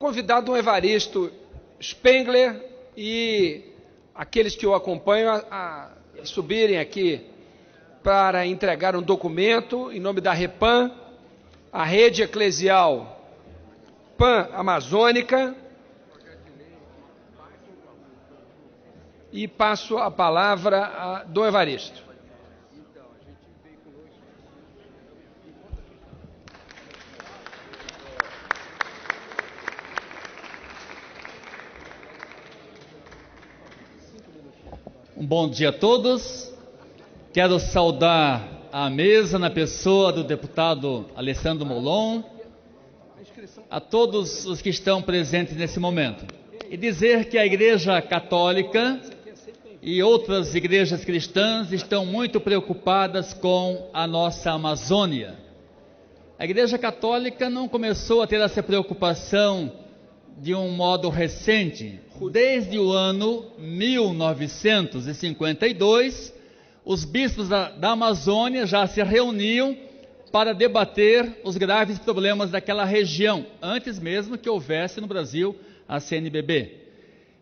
convidar Dom Evaristo Spengler e aqueles que o acompanham a subirem aqui para entregar um documento em nome da REPAM, a Rede Eclesial Pan-Amazônica, e passo a palavra a Dom Evaristo. Um bom dia a todos. Quero saudar a mesa na pessoa do deputado Alessandro Molon, a todos os que estão presentes nesse momento, e dizer que a Igreja Católica e outras igrejas cristãs estão muito preocupadas com a nossa Amazônia. A Igreja Católica não começou a ter essa preocupação de um modo recente. Desde o ano 1952, os bispos da Amazônia já se reuniam para debater os graves problemas daquela região, antes mesmo que houvesse no Brasil a CNBB.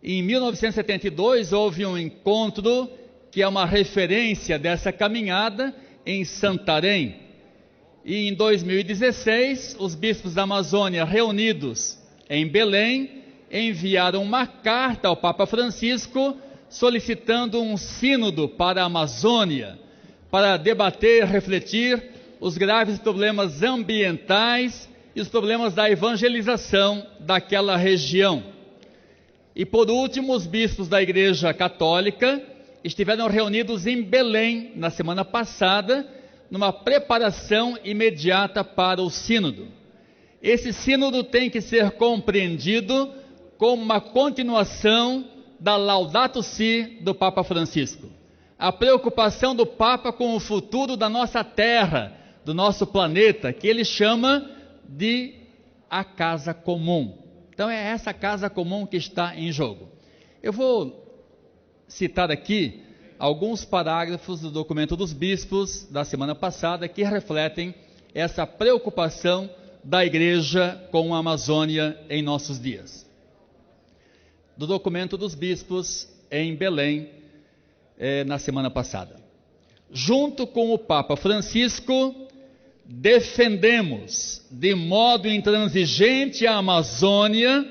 Em 1972, houve um encontro que é uma referência dessa caminhada em Santarém. E em 2016, os bispos da Amazônia, reunidos em Belém, enviaram uma carta ao Papa Francisco solicitando um sínodo para a Amazônia, para debater, refletir os graves problemas ambientais e os problemas da evangelização daquela região. E por último, os bispos da Igreja Católica estiveram reunidos em Belém na semana passada, numa preparação imediata para o sínodo. Esse sínodo tem que ser compreendido como uma continuação da Laudato Si do Papa Francisco. A preocupação do Papa com o futuro da nossa terra, do nosso planeta, que ele chama de a casa comum. Então é essa casa comum que está em jogo. Eu vou citar aqui alguns parágrafos do documento dos bispos da semana passada que refletem essa preocupação da Igreja com a Amazônia em nossos dias. Do documento dos bispos em Belém, na semana passada. Junto com o Papa Francisco, defendemos de modo intransigente a Amazônia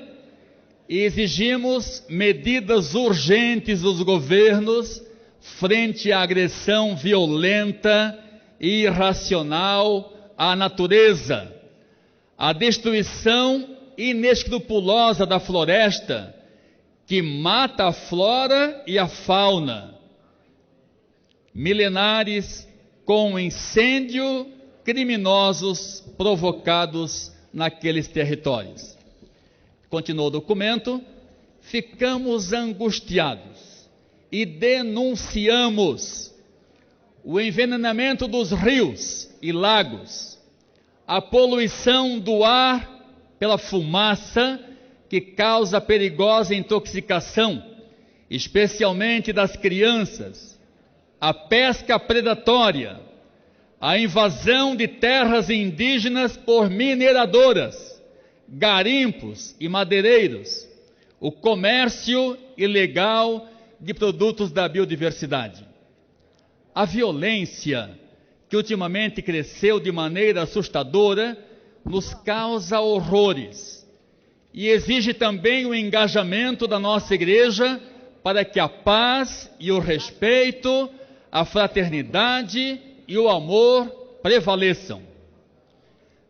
e exigimos medidas urgentes dos governos frente à agressão violenta e irracional à natureza, à destruição inescrupulosa da floresta, que mata a flora e a fauna, milenares com incêndio criminosos provocados naqueles territórios. Continuou o documento: ficamos angustiados e denunciamos o envenenamento dos rios e lagos, a poluição do ar pela fumaça que causa perigosa intoxicação, especialmente das crianças, a pesca predatória, a invasão de terras indígenas por mineradoras, garimpos e madeireiros, o comércio ilegal de produtos da biodiversidade. A violência, que ultimamente cresceu de maneira assustadora, nos causa horrores e exige também o engajamento da nossa Igreja para que a paz e o respeito, a fraternidade e o amor prevaleçam.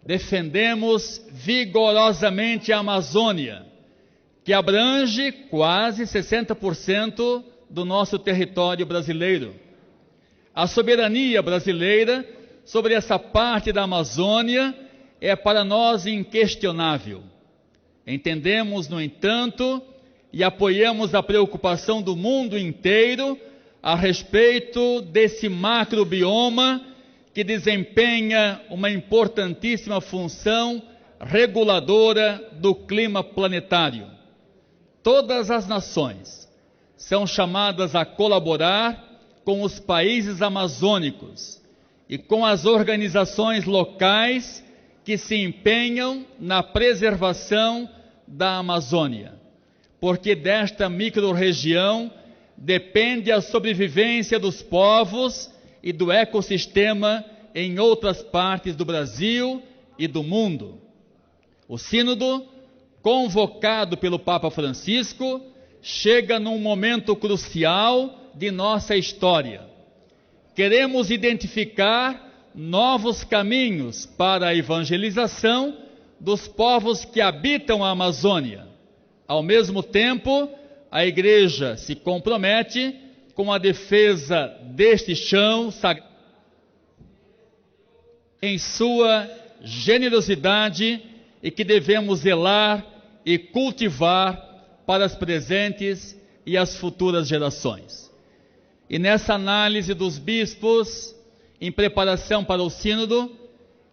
Defendemos vigorosamente a Amazônia, que abrange quase 60% do nosso território brasileiro. A soberania brasileira sobre essa parte da Amazônia é para nós inquestionável. Entendemos, no entanto, e apoiamos a preocupação do mundo inteiro a respeito desse macrobioma que desempenha uma importantíssima função reguladora do clima planetário. Todas as nações são chamadas a colaborar com os países amazônicos e com as organizações locais que se empenham na preservação da Amazônia, porque desta microrregião depende a sobrevivência dos povos e do ecossistema em outras partes do Brasil e do mundo. O Sínodo, convocado pelo Papa Francisco, chega num momento crucial de nossa história. Queremos identificar novos caminhos para a evangelização dos povos que habitam a Amazônia. Ao mesmo tempo, a Igreja se compromete com a defesa deste chão sagrado em sua generosidade e que devemos zelar e cultivar para as presentes e as futuras gerações. E nessa análise dos bispos, em preparação para o Sínodo,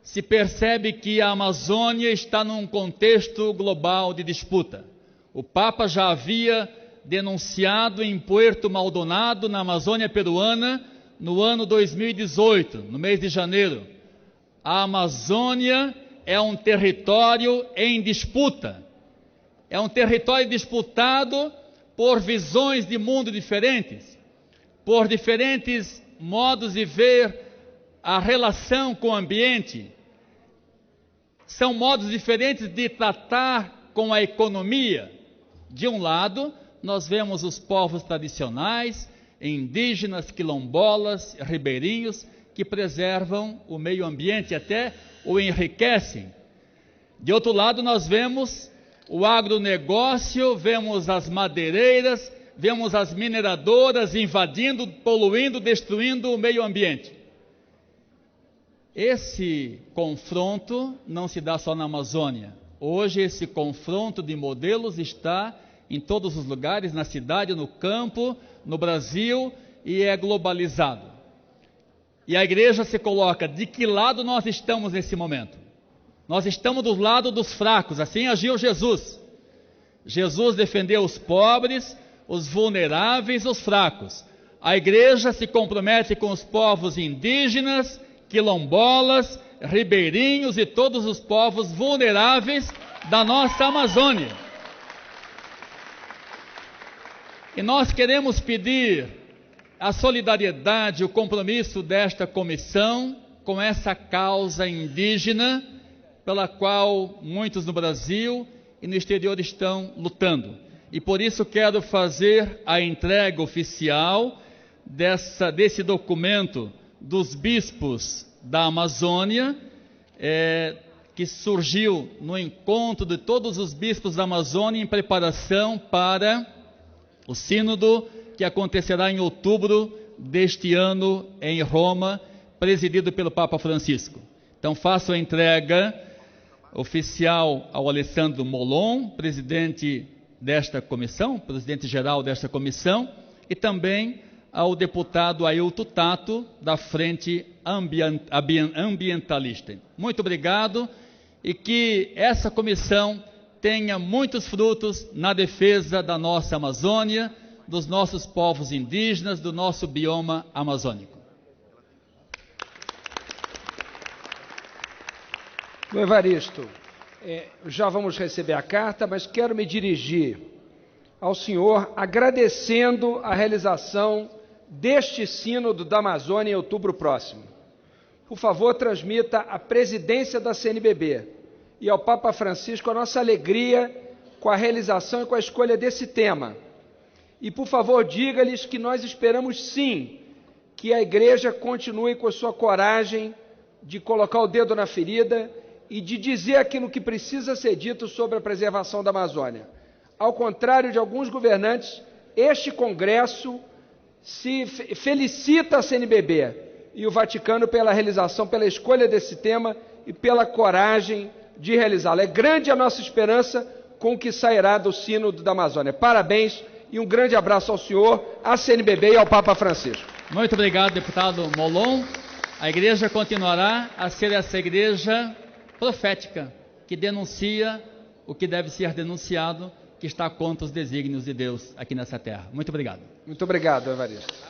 se percebe que a Amazônia está num contexto global de disputa. O Papa já havia denunciado em Puerto Maldonado, na Amazônia peruana, no ano 2018, no mês de janeiro. A Amazônia é um território em disputa. É um território disputado por visões de mundo diferentes, por diferentes modos de ver a relação com o ambiente. São modos diferentes de tratar com a economia. De um lado, nós vemos os povos tradicionais, indígenas, quilombolas, ribeirinhos, que preservam o meio ambiente, até o enriquecem. De outro lado, nós vemos o agronegócio, vemos as madeireiras, vemos as mineradoras invadindo, poluindo, destruindo o meio ambiente. Esse confronto não se dá só na Amazônia. Hoje esse confronto de modelos está em todos os lugares, na cidade, no campo, no Brasil, e é globalizado. E a Igreja se coloca: de que lado nós estamos nesse momento? Nós estamos do lado dos fracos, assim agiu Jesus. Jesus defendeu os pobres, os vulneráveis, os fracos. A Igreja se compromete com os povos indígenas, quilombolas, ribeirinhos e todos os povos vulneráveis da nossa Amazônia. E nós queremos pedir a solidariedade, o compromisso desta comissão com essa causa indígena pela qual muitos no Brasil e no exterior estão lutando. E por isso quero fazer a entrega oficial desse documento dos bispos da Amazônia, que surgiu no encontro de todos os bispos da Amazônia em preparação para o Sínodo que acontecerá em outubro deste ano em Roma, presidido pelo Papa Francisco. Então faço a entrega oficial ao Alessandro Molon, presidente desta comissão, presidente-geral desta comissão, e também ao deputado Ailton Tato, da Frente Ambientalista. Muito obrigado, e que essa comissão tenha muitos frutos na defesa da nossa Amazônia, dos nossos povos indígenas, do nosso bioma amazônico. Evaristo, já vamos receber a carta, mas quero me dirigir ao senhor agradecendo a realização deste Sínodo da Amazônia em outubro próximo. Por favor, transmita à presidência da CNBB e ao Papa Francisco a nossa alegria com a realização e com a escolha desse tema. E, por favor, diga-lhes que nós esperamos sim que a Igreja continue com a sua coragem de colocar o dedo na ferida e de dizer aquilo que precisa ser dito sobre a preservação da Amazônia. Ao contrário de alguns governantes, este Congresso se felicita a CNBB e o Vaticano pela realização, pela escolha desse tema e pela coragem de realizá-lo. É grande a nossa esperança com o que sairá do Sínodo da Amazônia. Parabéns e um grande abraço ao senhor, à CNBB e ao Papa Francisco. Muito obrigado, deputado Molon. A Igreja continuará a ser essa Igreja profética, que denuncia o que deve ser denunciado, que está contra os desígnios de Deus aqui nessa terra. Muito obrigado. Muito obrigado, Evaristo.